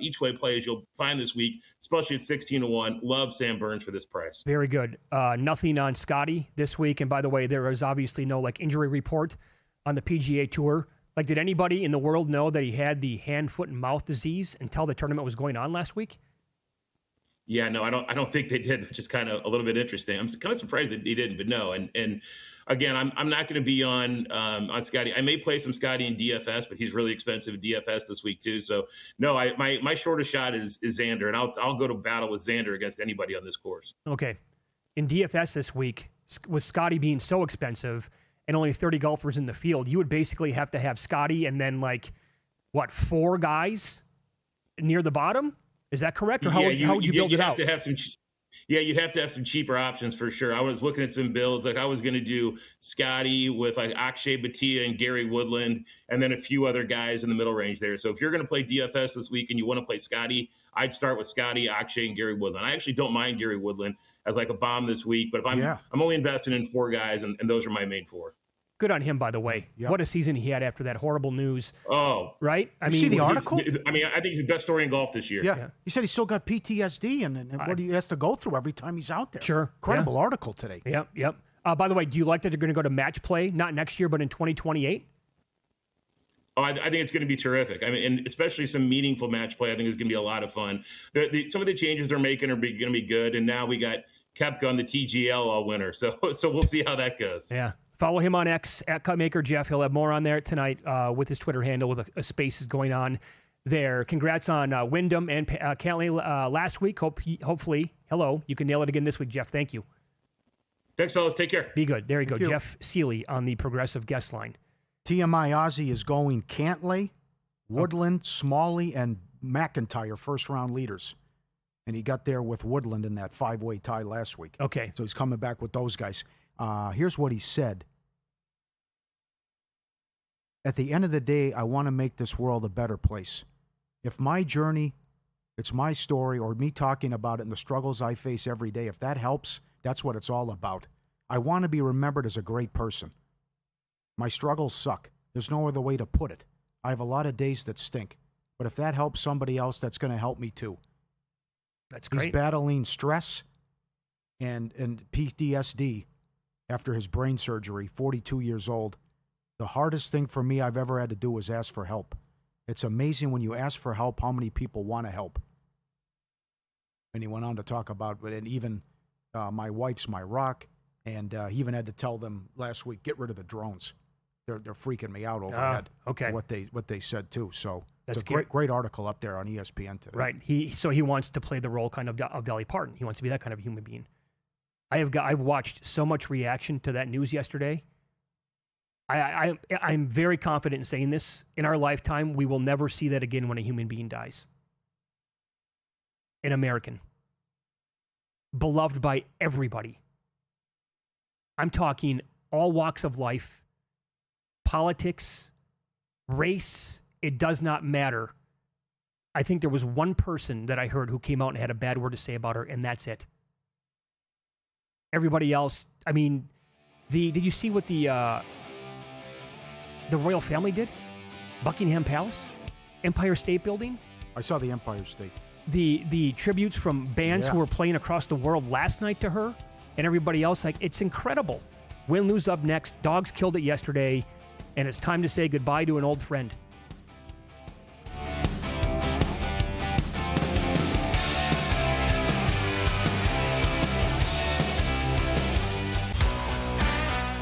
each way play as you'll find this week, especially at 16 to 1. Love Sam Burns for this price. Very good. Nothing on Scotty this week. And by the way, there is obviously no injury report on the PGA Tour. Did anybody in the world know that he had the hand, foot, and mouth disease until the tournament was going on last week? Yeah, no, I don't think they did, which is kind of a little bit interesting. I'm kind of surprised that he didn't, but no. And again, I'm not going to be on Scotty. I may play some Scotty in DFS, but he's really expensive in DFS this week too. So no, my shortest shot is Xander, and I'll go to battle with Xander against anybody on this course. Okay, in DFS this week, with Scotty being so expensive and only 30 golfers in the field, you would basically have to have Scotty and then 4 guys near the bottom. Is that correct? Or how would you build it out? You'd have to have some cheaper options for sure. I was looking at some builds. I was going to do Scotty with Akshay Bhatia and Gary Woodland, and then a few other guys in the middle range there. So if you're going to play DFS this week and you want to play Scotty, I'd start with Scotty, Akshay, and Gary Woodland. I actually don't mind Gary Woodland as a bomb this week, but if I'm only investing in 4 guys, and those are my main 4. Good on him, by the way. Yep. What a season he had after that horrible news. Oh. Right? I mean, see the article? I think he's the best story in golf this year. Yeah. He said he still got PTSD and what he has to go through every time he's out there. Sure. Incredible article today. Yep. By the way, do you like that they're going to go to match play, not next year, but in 2028? Oh, I think it's going to be terrific. I mean, and especially some meaningful match play. I think is going to be a lot of fun. Some of the changes they're making are going to be good. And now we got Koepka on the TGL all winter. So we'll see how that goes. Yeah. Follow him on X at Cutmaker Jeff. He'll have more on there tonight with his Twitter handle with a spaces going on there. Congrats on Wyndham and Cantlay last week. Hopefully, you can nail it again this week, Jeff. Thank you. Thanks, fellas. Take care. Be good. There you go. Jeff Seeley on the Progressive guest line. TMI Ozzy is going Cantlay, Woodland, Smalley, and McIntyre first-round leaders. And he got there with Woodland in that 5-way tie last week. Okay. So he's coming back with those guys. Here's what he said. At the end of the day, I want to make this world a better place. If my journey, it's my story, or me talking about it and the struggles I face every day, if that helps, that's what it's all about. I want to be remembered as a great person. My struggles suck. There's no other way to put it. I have a lot of days that stink. But if that helps somebody else, that's going to help me too. That's great. He's battling stress and PTSD after his brain surgery, 42 years old. The hardest thing for me I've ever had to do was ask for help. It's amazing when you ask for help how many people want to help. And he went on to talk about, and even my wife's my rock, and he even had to tell them last week, get rid of the drones. They're freaking me out overhead. Okay. What they said too. So that's it's a great article up there on ESPN today. Right. He wants to play the role kind of Dolly Parton. He wants to be that kind of human being. I've watched so much reaction to that news yesterday. I'm very confident in saying this. In our lifetime, we will never see that again when a human being dies. An American. Beloved by everybody. I'm talking all walks of life, politics, race, it does not matter. I think there was one person that I heard who came out and had a bad word to say about her, and that's it. Everybody else, I mean, did you see what the royal family did? Buckingham Palace? Empire State Building? I saw the Empire State. The tributes from bands who were playing across the world last night to her and everybody else, like, it's incredible. Win, lose up next. Dogs killed it yesterday, and it's time to say goodbye to an old friend.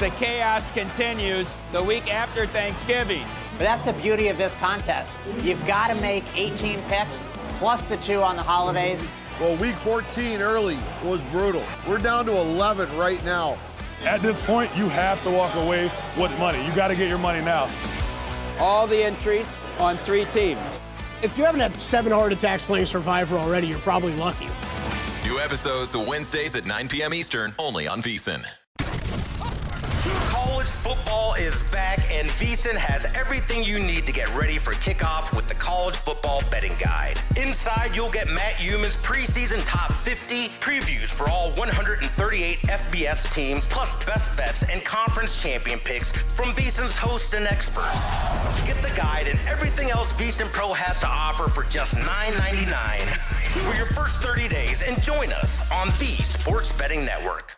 The chaos continues the week after Thanksgiving. But that's the beauty of this contest. You've got to make 18 picks, plus the 2 on the holidays. Well, week 14 early was brutal. We're down to 11 right now. At this point, you have to walk away with money. You got to get your money now. All the entries on 3 teams. If you haven't had 7 heart attacks playing Survivor already, you're probably lucky. New episodes Wednesdays at 9 p.m. Eastern, only on VSiN. College football is back, and VSiN has everything you need to get ready for kickoff with the College Football Betting Guide. Inside, you'll get Matt Euman's preseason top 50 previews for all 138 FBS teams, plus best bets and conference champion picks from VSiN's hosts and experts. Get the guide and everything else VSiN Pro has to offer for just $9.99 for your first 30 days, and join us on the Sports Betting Network.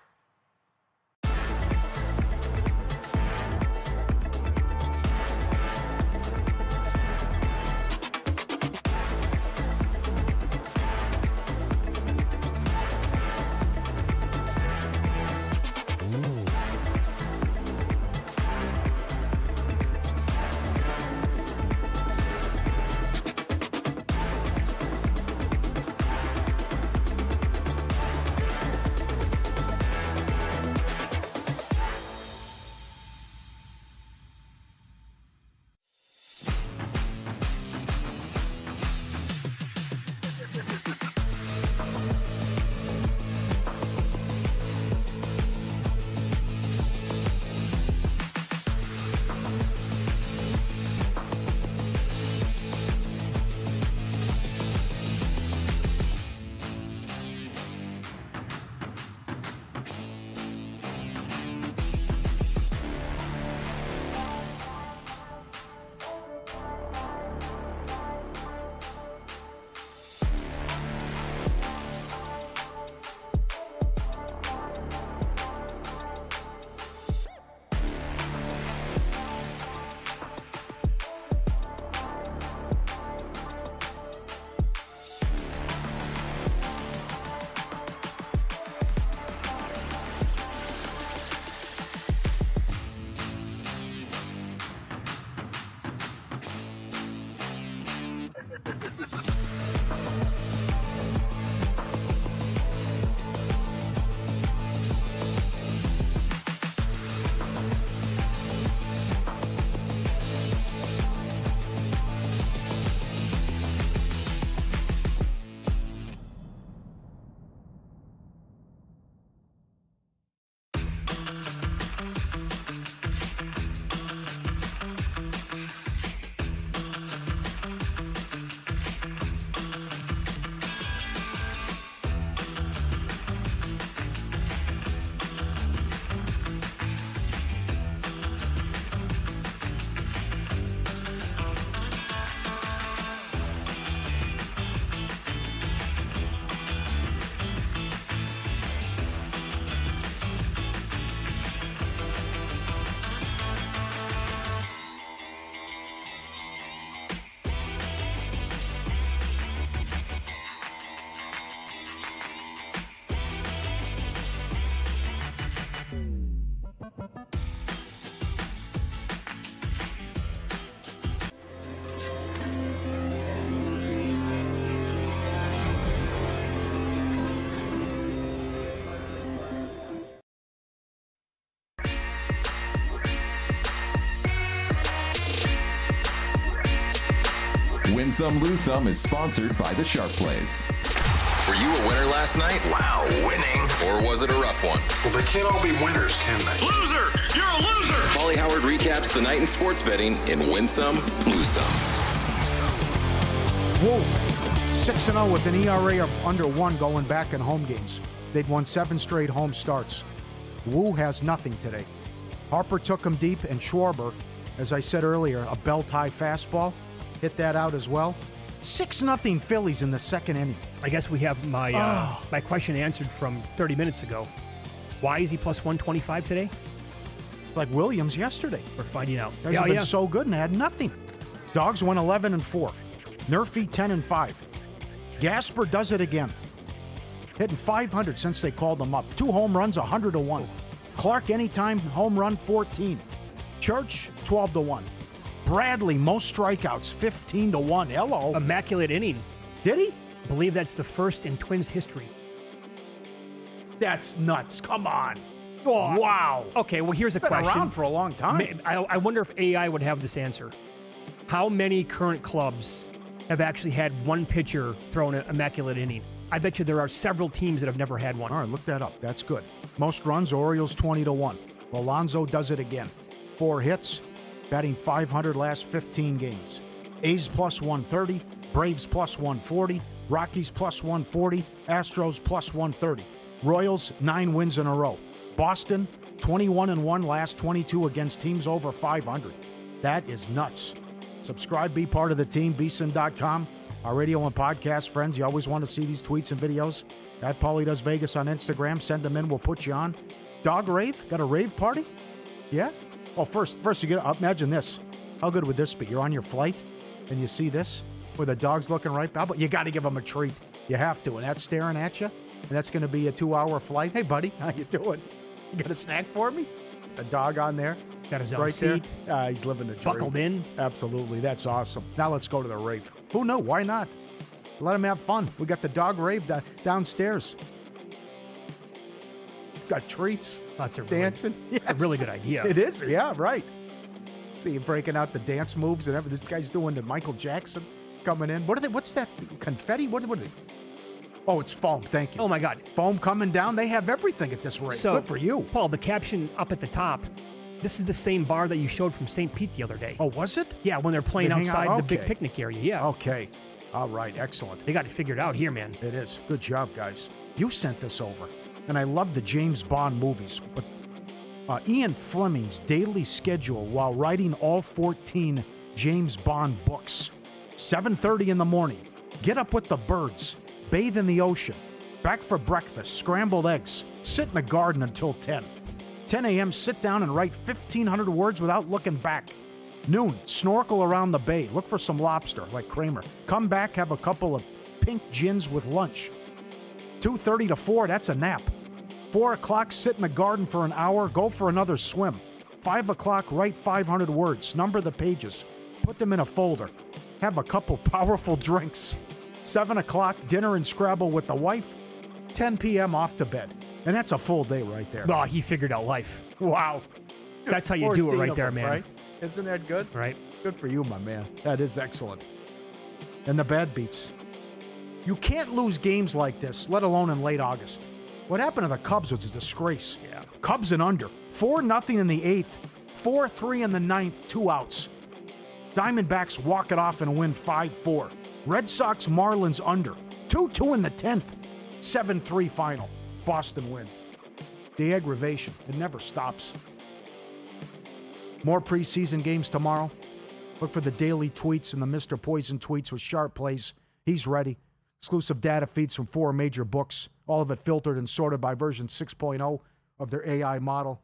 Some, Lose Some is sponsored by the Sharp Plays. Were you a winner last night? Wow, winning. Or was it a rough one? Well, they can't all be winners, can they? Loser! You're a loser! Paulie Howard recaps the night in sports betting in Win Some, Lose Some. Whoa. 6-0 with an ERA of under 1 going back in home games. They'd won 7 straight home starts. Wu has nothing today. Harper took him deep, and Schwarber, as I said earlier, a belt-high fastball, hit that out as well. 6-0 Phillies in the second inning. I guess we have my question answered from 30 minutes ago. Why is he plus 125 today? Like Williams yesterday. We're finding out. Guys have been so good and had nothing. Dogs went 11-4. Nerfy 10-5. Gasper does it again. Hitting 500 since they called him up. 2 home runs, 100-1. Clark anytime home run, 14. Church 12-1. Bradley most strikeouts, 15-1. Hello. Immaculate inning. Did he? I believe that's the first in Twins history. That's nuts. Come on. Oh, wow. Okay, well, here's a Been question. Around for a long time. I wonder if AI would have this answer. How many current clubs have actually had one pitcher throw an immaculate inning? I bet you there are several teams that have never had one. All right, look that up. That's good. Most runs, Orioles 20-1. Alonso does it again. 4 hits, batting 500 last 15 games. A's plus 130, Braves plus 140, Rockies plus 140, Astros plus 130. Royals, 9 wins in a row. Boston, 21-1 last 22 against teams over 500. That is nuts. Subscribe, be part of the team, VSiN.com. Our radio and podcast friends, you always want to see these tweets and videos. At Paulie Does Vegas on Instagram. Send them in, we'll put you on. Dog rave? Got a rave party? Yeah? Oh, first you get, imagine this. How good would this be? You're on your flight, and you see this, where the dog's looking right back, but you got to give him a treat. You have to, and that's staring at you, and that's going to be a 2-hour flight. Hey, buddy, how you doing? You got a snack for me? The dog on there. Got his own right seat. There. He's living the dream. Buckled in. Absolutely. That's awesome. Now let's go to the rave. Who knew? Why not? Let him have fun. We got the dog rave downstairs. He's got treats. That's dancing. Yes. A really good idea. It is. Yeah, right. See you breaking out the dance moves and everything. This guy's doing the Michael Jackson coming in. What are they? What's that? Confetti? What are they? Oh, it's foam. Thank you. Oh, my God. Foam coming down. They have everything at this rave. So, good for you. Paul, the caption up at the top, this is the same bar that you showed from St. Pete the other day. Oh, was it? Yeah, when they're playing outside the big picnic area. Yeah. Okay. All right. Excellent. They got it figured out here, man. It is. Good job, guys. You sent this over. And I love the James Bond movies. But Ian Fleming's daily schedule while writing all 14 James Bond books. 7:30 in the morning. Get up with the birds. Bathe in the ocean. Back for breakfast. Scrambled eggs. Sit in the garden until 10. 10 a.m., sit down and write 1,500 words without looking back. Noon, snorkel around the bay. Look for some lobster, like Kramer. Come back, have a couple of pink gins with lunch. 2:30 to 4, that's a nap. 4 o'clock, sit in the garden for an hour. Go for another swim. 5 o'clock, write 500 words. Number the pages. Put them in a folder. Have a couple powerful drinks. 7 o'clock, dinner and Scrabble with the wife. 10 p.m., off to bed. And that's a full day right there. Well, he figured out life. Wow. That's how you do it right there, man. Right? Isn't that good? Right. Good for you, my man. That is excellent. And the bad beats. You can't lose games like this, let alone in late August. What happened to the Cubs was a disgrace. Yeah. Cubs and under. 4-0 in the 8th. 4-3 in the 9th. 2 outs. Diamondbacks walk it off and win 5-4. Red Sox Marlins under. 2-2 in the 10th. 7-3 final. Boston wins. The aggravation. It never stops. More preseason games tomorrow. Look for the daily tweets and the Mr. Poison tweets with Sharp Plays. He's ready. Exclusive data feeds from 4 major books. All of it filtered and sorted by version 6.0 of their AI model.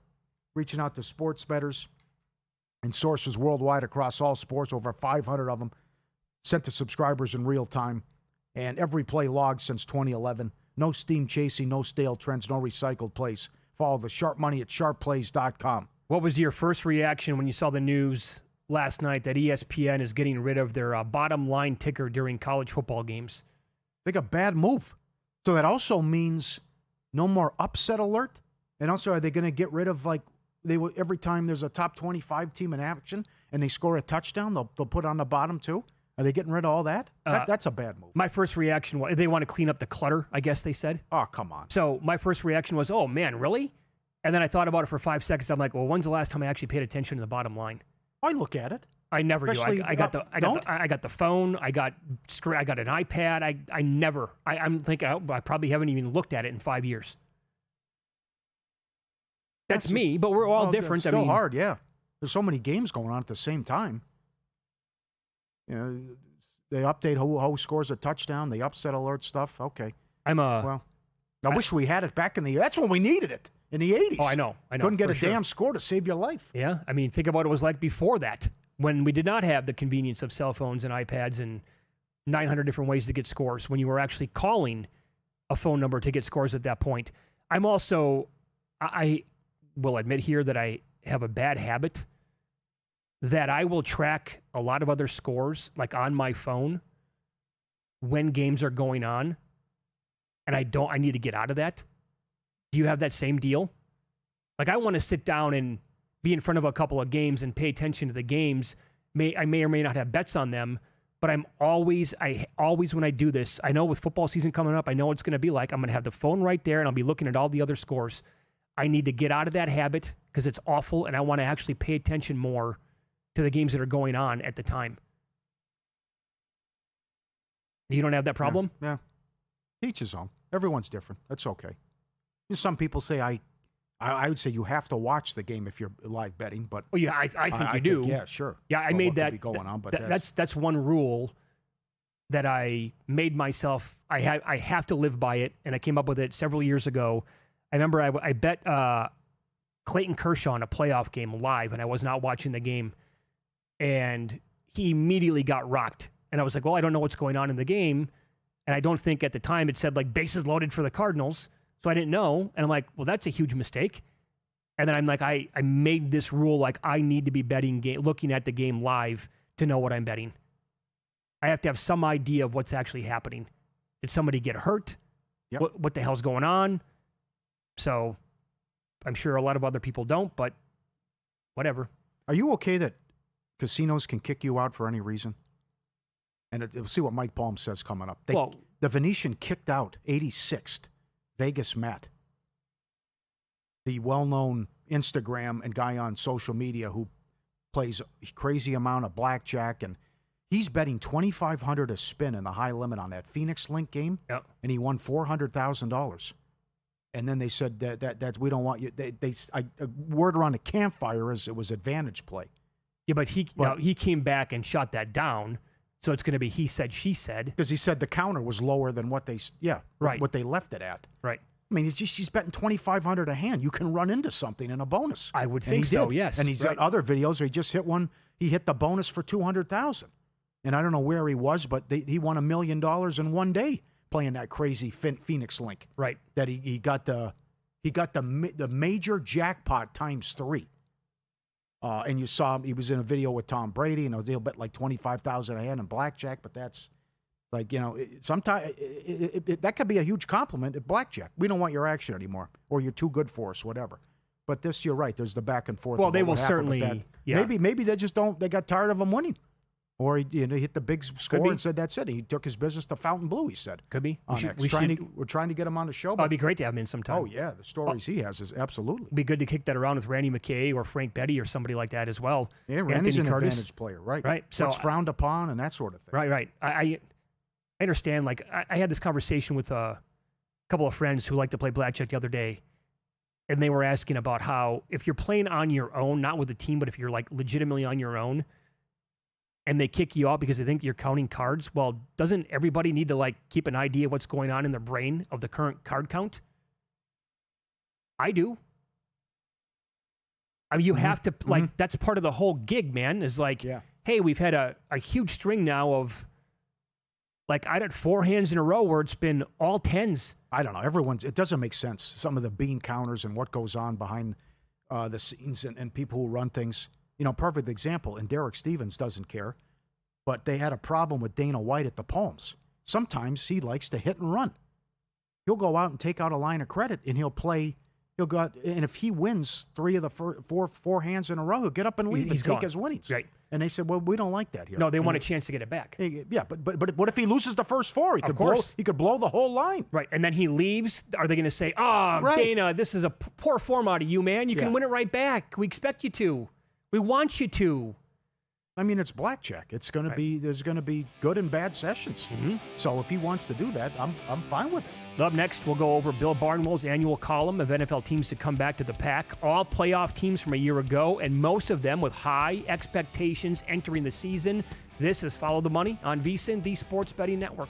Reaching out to sports bettors and sources worldwide across all sports. Over 500 of them sent to subscribers in real time. And every play logged since 2011. No steam chasing, no stale trends, no recycled plays. Follow the Sharp Money at sharpplays.com. What was your first reaction when you saw the news last night that ESPN is getting rid of their bottom line ticker during college football games? I think a bad move. So that also means no more upset alert? And also, are they going to get rid of, like, every time there's a top 25 team in action and they score a touchdown, they'll put on the bottom too? Are they getting rid of all that? That's a bad move. My first reaction was they want to clean up the clutter, I guess they said. Oh, come on. So my first reaction was, oh, man, really? And then I thought about it for 5 seconds. I'm like, well, when's the last time I actually paid attention to the bottom line? I look at it. I never Especially, do. I got the phone. I got an iPad. I'm thinking I probably haven't even looked at it in 5 years. That's me, but we're all different. It's still hard, yeah. There's so many games going on at the same time. You know, they update who scores a touchdown. They upset alert stuff. Okay. I wish we had it back in the. That's when we needed it in the 80s. Oh, I know. Couldn't get a damn score to save your life. Yeah, I mean, think about what it was like before that, when we did not have the convenience of cell phones and iPads and 900 different ways to get scores. When you were actually calling a phone number to get scores at that point. I'm also, I will admit here that I have a bad habit that I will track a lot of other scores, like on my phone, when games are going on, and I need to get out of that. Do you have that same deal? Like, I want to sit down and be in front of a couple of games and pay attention to the games. I may or may not have bets on them, but I always, when I do this, I know with football season coming up, I know what it's going to be like. I'm going to have the phone right there, and I'll be looking at all the other scores. I need to get out of that habit because it's awful, and I want to actually pay attention more to the games that are going on at the time. You don't have that problem? Yeah. Each his own. Everyone's different. That's okay. Some people say I would say you have to watch the game if you're live betting, but yeah, I think you do. Yeah, sure. Yeah, I made that. Going on, but that's one rule that I made myself. I have to live by it, and I came up with it several years ago. I remember I bet Clayton Kershaw in a playoff game live, and I was not watching the game, and he immediately got rocked. And I was like, well, I don't know what's going on in the game, and I don't think at the time it said like bases loaded for the Cardinals. So I didn't know. And I'm like, well, that's a huge mistake. And then I'm like, I made this rule, like I need to be looking at the game live to know what I'm betting. I have to have some idea of what's actually happening. Did somebody get hurt? Yep. What the hell's going on? So I'm sure a lot of other people don't, but whatever. Are you okay that casinos can kick you out for any reason? And we'll see what Mike Palm says coming up. The Venetian kicked out 86th. Vegas Matt, the well-known Instagram and guy on social media who plays a crazy amount of blackjack, and he's betting $2,500 a spin in the high limit on that Phoenix Link game, and he won $400,000. And then they said that we don't want you. Word around the campfire is it was advantage play. Yeah, but he came back and shot that down. So it's going to be he said, she said. Because he said the counter was lower than what they left it at. Right. I mean, she's betting $2,500 a hand. You can run into something in a bonus. I would think so, yes. And he's got other videos where he just hit one. He hit the bonus for $200,000. And I don't know where he was, but he won $1 million in one day playing that crazy Phoenix Link. Right. That he got the major jackpot times 3. And you saw him, he was in a video with Tom Brady, and they'll bet like $25,000 a hand in blackjack, but that's like, sometimes that could be a huge compliment at blackjack. We don't want your action anymore, or you're too good for us, whatever. But this, you're right, there's the back and forth. Well, they will certainly, Maybe they just they got tired of him winning. Or he hit the big score and said that's it. He took his business to Fountain Blue, he said. Could be. We're trying to get him on the show. It'd be great to have him in sometime. Oh, yeah. The stories he has is absolutely. It'd be good to kick that around with Randy McKay or Frank Betty or somebody like that as well. Yeah, Randy's an advantage player, right? Right. So it's frowned upon and that sort of thing. Right. I understand. Like, I had this conversation with a couple of friends who like to play blackjack the other day, and they were asking about how if you're playing on your own, not with a team, but if you're like legitimately on your own, and they kick you out because they think you're counting cards, well, doesn't everybody need to like keep an idea of what's going on in their brain of the current card count? I do. I mean, you have to, like, that's part of the whole gig, man, is like, hey, we've had a huge string now of, like, I had 4 hands in a row where it's been all 10s. I don't know. It doesn't make sense. Some of the bean counters and what goes on behind the scenes and people who run things. Perfect example, and Derek Stevens doesn't care, but they had a problem with Dana White at the Palms. Sometimes he likes to hit and run. He'll go out and take out a line of credit, and he'll go out, and if he wins 3 of the four hands in a row, he'll get up and leave and take his winnings. Right. And they said, well, we don't like that here. No, they want a chance to get it back. Yeah, but what if he loses the first 4? He could blow the whole line. Right, and then he leaves. Are they going to say, Dana, this is a poor form out of you, man. You can win it right back. We expect you to. We want you to. I mean, it's blackjack. It's going to be, there's going to be good and bad sessions. Mm-hmm. So if he wants to do that, I'm fine with it. Up next, we'll go over Bill Barnwell's annual column of NFL teams to come back to the pack. All playoff teams from a year ago, and most of them with high expectations entering the season. This is Follow the Money on VSiN, the Sports Betting Network.